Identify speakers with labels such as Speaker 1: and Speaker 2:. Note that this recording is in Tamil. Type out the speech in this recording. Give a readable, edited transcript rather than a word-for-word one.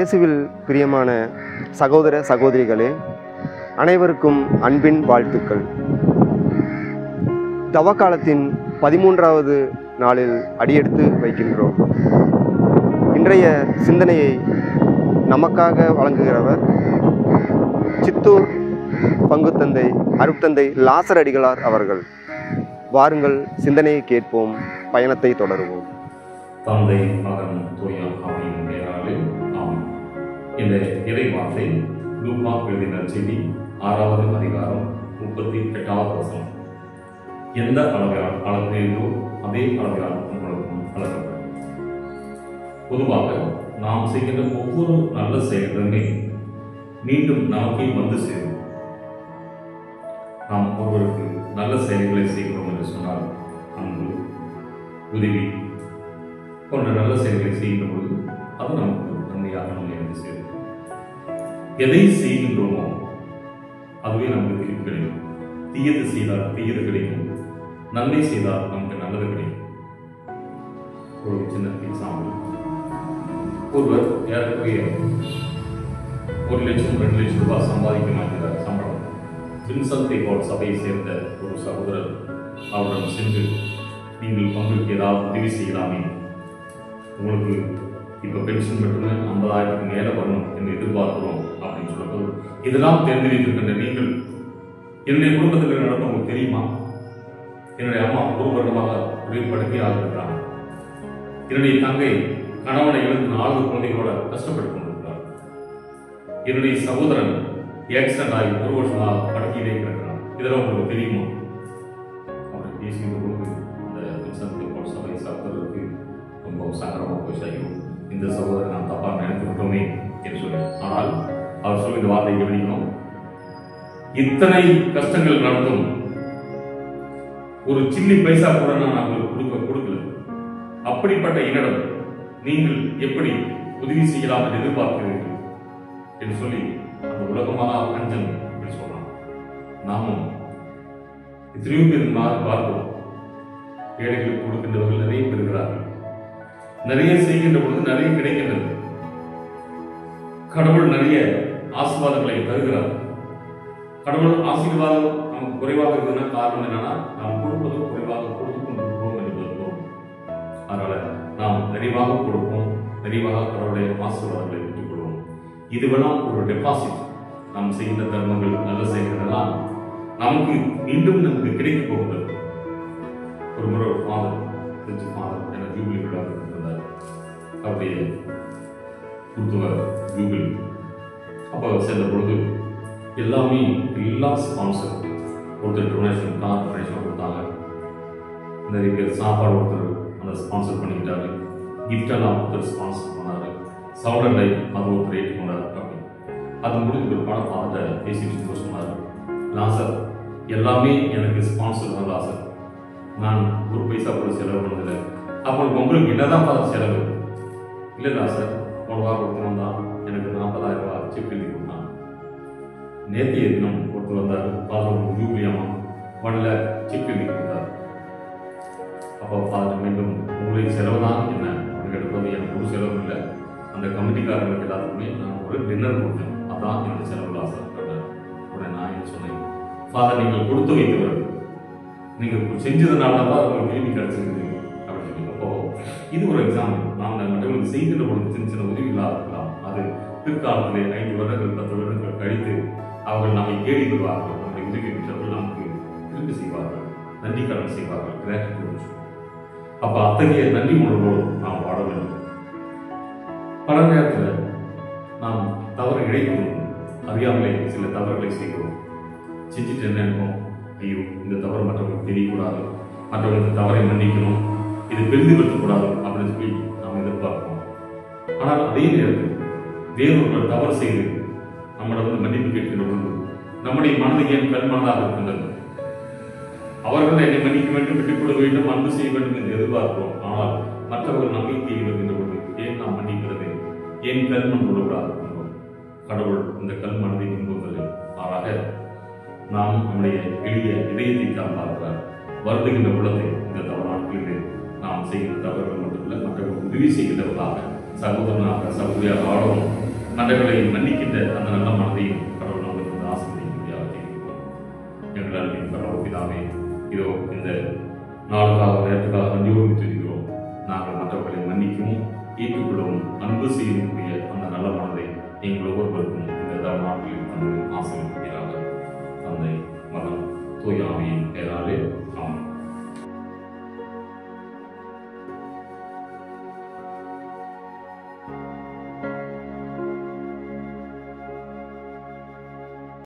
Speaker 1: இயேசுவில் பிரியமான சகோதர சகோதரிகளே, அனைவருக்கும் அன்பின் வாழ்த்துக்கள். தவக்காலத்தின் 13வது நாளில் அடியெடுத்து வைக்கின்றோம். இன்றைய சிந்தனையை நமக்காக வழங்குகிறவர் சித்தூர் பங்குத்தந்தை அருட்தந்தை லாசர் அடிகளார் அவர்கள். வாருங்கள், சிந்தனையை கேட்போம், பயணத்தை தொடருவோம்.
Speaker 2: தந்தை, மகன், தூய ஆவியின் பெயராலே ஆமென். இந்த இறைவார்த்தை லூக்கா எழுதின செய்தி 6வது அதிகாரம் 38வது வசனம். எந்த அளவிலால் அளக்கிறீர்களோ அதே அளவிலால் உங்களுக்கும் அளக்கப்படும். பொதுவாக நாம் செய்கின்ற ஒவ்வொரு நல்ல செயல்களுமே மீண்டும் நமக்கே வந்து சேரும். நாம் ஒருவருக்கு நல்ல செயல்களை செய்கிறோம் என்று சொன்னால் அன்பு, உதவி போன்ற நல்ல செயல்களை செய்கின்ற பொழுது அது நமக்கு நன்மையாக நம்மை வந்து சேரும். எதை செய்கின்றோமோ அதுவே நமக்கு திருப்பி கிடைக்கும். தீயது செய்தால் தீயது கிடைக்கும், நன்மை செய்தால் நமக்கு நல்லது கிடைக்கும். ஒரு சின்ன எக்ஸாம்பிள். ஒருவர் ஏறக்குறைய 1 லட்சம் 2 லட்சம் ரூபாய் சம்பாதிக்க மாட்டார் சம்பளம். வின்சென்ட் டி பால் சபையை சேர்ந்த ஒரு சகோதரர் அவரிடம் சென்று, நீங்கள் பங்குக்கு ஏதாவது உதவி செய்யலாமே, உங்களுக்கு இப்போ பென்ஷன் மட்டுமே 50,000க்கு மேலே வரணும் என்று எதிர்பார்க்கிறோம் அப்படின்னு சொல்லும்போது, இதெல்லாம் தெரிந்து வைத்திருக்கின்ற நீங்கள் என்னுடைய குடும்பத்தில் நடக்கும் உங்களுக்கு தெரியுமா? என்னுடைய அம்மா 1 வருடமாக ஒரே படுக்கையாக இருக்கிறாங்க. என்னுடைய தங்கை கணவனை இழந்து 4 குழந்தைகளோட கஷ்டப்பட்டு கொண்டிருக்கிறார். என்னுடைய சகோதரன் ஆக்சிடென்ட் ஆகி 1 வருஷமாக படுக்கையிலே இருக்கிறார். இதெல்லாம் உங்களுக்கு தெரியுமா? அப்படி பேசுகின்ற பொழுது அந்த வின்சென்ட் டி பால் சபை சகோதரருக்கு ரொம்ப சங்கடமாக போய், இந்த சகோதரர் நான் தப்பாக நினைத்து விட்டோமே என்று சொல்லி. ஆனால் அவர் சொல்லி இந்த வார்த்தையை கவனிக்கணும். இத்தனை கஷ்டங்கள் நடந்தும் ஒரு சில்லி பைசா கூட நான் அவங்களுக்கு கொடுக்கல. அப்படிப்பட்ட என்னிடம் நீங்கள் எப்படி உதவி செய்யலாம் என்று எதிர்பார்க்கிறீர்கள் என்று சொல்லி அந்த உலகமாக கஞ்சன் என்று சொல்றான். நாமும் எத்தனையோ பேர் பார்க்கிறோம். ஏழைகளுக்கு கொடுக்கின்றவர்கள் நிறைய பெறுகிறார்கள். நிறைய செய்கின்ற பொழுது நிறைய கிடைக்கின்றது. கடவுள் நிறைய ஆசீர்வாதங்களை தருகிறார். கடவுள் ஆசீர்வாதம் நமக்கு குறைவாக இருக்குதுன்னா காரணம் என்னன்னா, நாம் கொடுப்பதும் குறைவாக கொடுத்து கொண்டிருக்கிறோம் என்று சொல்கிறோம். அதனால நாம் நிறைவாக கொடுப்போம், நிறைவாக கடவுளுடைய ஆசீர்வாதங்களை பெற்றுக் கொள்வோம். இதுவெல்லாம் ஒரு டெபாசிட். நாம் செய்கின்ற தர்மங்கள், நல்ல செயல்களெல்லாம் நமக்கு மீண்டும் நமக்கு கிடைக்க போகிறது. ஒரு முறை ஒரு ஃபாதர் என ஜூபிலி விழா இருந்தார். அவருடைய குருத்துவ ஜூபிலி அப்போ சேர்ந்த பொழுது எல்லா ஸ்பான்சர் ஒருத்தர் டொனேஷன், கார் டொனேஷன் கொடுத்தாங்க. நிறைய பேர் சாப்பாடு ஒருத்தர் அந்த ஸ்பான்சர் பண்ணிக்கிட்டாரு. கிஃப்டெல்லாம் ஒருத்தர் ஸ்பான்சர் பண்ணாரு. சவுண்ட் லைட் அது ஒருத்தர் ஏற்றுக்கொண்டார். அப்படி அது முடிஞ்ச ஒரு படம் பார்த்துட்டு பேசிட்டு சொன்னார், லாசர் எல்லாமே எனக்கு ஸ்பான்சர் தான் லாசர், நான் 1 பைசா கூட செலவு பண்ணதில்லை. அப்போ உங்களுக்கு என்னதான் பார்த்து செலவு? இல்லை லாசர், 1 வாரம் ஒருத்தர் வந்தான், எனக்கு 40,000 ரூபாய் செக் எழுதி கொடுத்தான். நேற்றைய தினம் ஒருத்தர் வந்தார், ஃபாதர் ஜூபிலியாமா 1 lakh செக் எழுதி கொடுத்தார். அப்போ ஃபாதர் மீண்டும் உங்களுடைய செலவு தான் என்ன அப்படின்னு கேட்டபோது, எனக்கு ஒரு செலவு இல்லை, அந்த கமிட்டிக்காரங்களுக்கு எல்லாத்துக்குமே நான் ஒரு டின்னர் கொடுத்தேன், அதான் என்னுடைய செலவு லாசர் பண்ணேன். உடனே நான் என்ன சொன்னேன், ஃபாதர் நீங்கள் கொடுத்து வைத்தவர், நீங்கள் செஞ்சதுனால தான் உங்களுக்கு கேள்வி கிடைச்சிருக்கு அப்படின்னு சொல்லி. அப்போ இது ஒரு எக்ஸாம்பிள். நாம் மற்றவங்களுக்கு செய்கின்ற பொழுது சின்ன சின்ன உதவிகளாக இருக்கலாம். அது பிற்காலத்திலே 5 வருடங்கள் 10 வருடங்கள் கழித்து அவர்கள் நம்மை தேடி வருவார்கள். நம்முடைய உதவி பெற்றவர்கள் நமக்கு திருப்பி செய்வார்கள், நன்றி கடன் செய்வார்கள், கிராட்டிடியூட். அப்ப அத்தகைய நன்றி உணர்வோடு நாம் வாழ வேண்டும். பல நேரத்தில் நாம் தவறு இழைக்கிறோம், அறியாமலே சில தவறுகளை செய்கிறோம். செஞ்சுட்டு என்ன நினைப்போம், ஐயோ இந்த தவறு மற்றவங்களுக்கு தெரியக்கூடாது, மற்றவங்களுக்கு தவறை மன்னிக்கணும், இது பெரிதுபடுத்தக்கூடாது அப்படின்னு சொல்லி நாம் எதிர்பார்க்கிறோம். ஆனால் அதே நேரத்தில் வேறொருவர் தவறு செய்து நம்மிடம் மன்னிப்பு கேட்கின்ற பொழுது நம்முடைய மனதை ஏன் கல்மனதாக இருக்கின்றது? அவர்கள் என்னை மன்னிக்க வேண்டும், விட்டுக்கொள்ள வேண்டும், அன்பு செய்ய வேண்டும் என்று எதிர்பார்க்கிறோம். ஆனால் மற்றவர்கள் நம்பிக்கை வருகின்ற பொழுது ஏன் நாம் மன்னிக்கிறது, ஏன் கல்மன் உள்ளவராக இருக்கின்றோம்? கடவுள் இந்த கல்மனதை விரும்புவதில்லை. மாறாக நாம் நம்முடைய எளிய இதயத்தை தான் பார்க்கிறார். வருந்துகின்ற உள்ளத்தை இந்த நாட்களிலே நாம் செய்கின்ற தவறுகள் மட்டுமல்ல, மற்றவர்கள் உதவி செய்கின்றவர்களாக, சகோதரனாக, சகோதரியாக வாழவும் மற்றவர்களை மன்னிக்கின்ற அந்த நல்ல மனதையும் கடவுள் நமக்கு ஆசீர்வதிக்கும்படியாக கேட்கிறோம். எங்கள் அன்பின் கடவுள் பிதாவே, இதோ இந்த நாளுக்காக நேரத்துக்காக நன்றியோடு துதிக்கிறோம். நாங்கள் மற்றவர்களை மன்னிக்கவும் ஏற்றுக்கொள்ளவும் அன்பு செய்யக்கூடிய அந்த நல்ல மனதை எங்களோடு